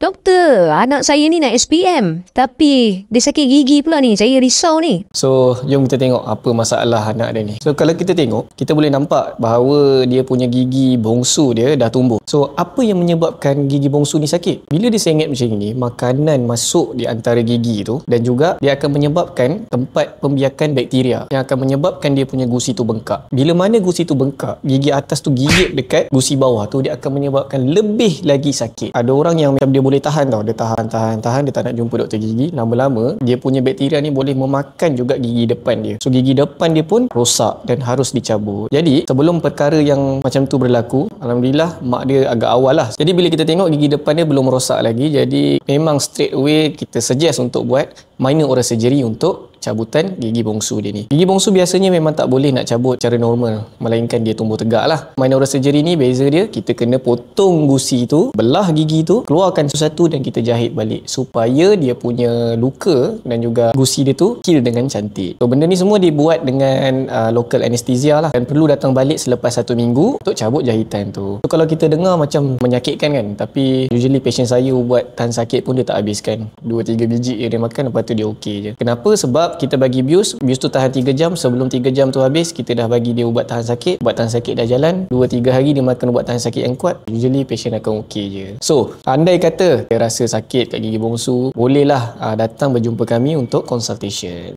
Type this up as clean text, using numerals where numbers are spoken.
Doktor, anak saya ni nak SPM tapi dia sakit gigi pula ni. Saya risau ni. So, jom kita tengok apa masalah anak dia ni. So, kalau kita tengok, kita boleh nampak bahawa dia punya gigi bongsu dia dah tumbuh. So, apa yang menyebabkan gigi bongsu ni sakit? Bila dia sengit macam ni, makanan masuk di antara gigi tu dan juga dia akan menyebabkan tempat pembiakan bakteria yang akan menyebabkan dia punya gusi tu bengkak. Bila mana gusi tu bengkak, gigi atas tu gigit dekat gusi bawah tu, dia akan menyebabkan lebih lagi sakit. Ada orang yang macam dia boleh tahan tau. Dia tahan, dia tak nak jumpa doktor gigi. Lama-lama, dia punya bakteria ni boleh memakan juga gigi depan dia. So, gigi depan dia pun rosak dan harus dicabut. Jadi, sebelum perkara yang macam tu berlaku, Alhamdulillah, mak dia agak awal lah. Jadi, bila kita tengok gigi depan dia belum rosak lagi, jadi memang straight away kita suggest untuk buat minor oral surgery untuk cabutan gigi bongsu dia ni. Gigi bongsu biasanya memang tak boleh nak cabut secara normal, melainkan dia tumbuh tegak lah. Minor oral surgery ni beza dia, kita kena potong gusi tu, belah gigi tu, keluarkan satu-satu dan kita jahit balik supaya dia punya luka dan juga gusi dia tu heal dengan cantik. So, benda ni semua dibuat dengan local anesthesia lah dan perlu datang balik selepas 1 minggu untuk cabut jahitan tu. So, kalau kita dengar macam menyakitkan kan, tapi usually patient saya buat tahan sakit pun dia tak habiskan. 2-3 biji dia makan, lepas tu dia okey je. Kenapa? Sebab kita bagi bius tu tahan 3 jam, sebelum 3 jam tu habis kita dah bagi dia ubat tahan sakit dah jalan, 2-3 hari dia makan ubat tahan sakit yang kuat, usually patient akan okey je. So, andai kata dia rasa sakit kat gigi bongsu, bolehlah datang berjumpa kami untuk consultation.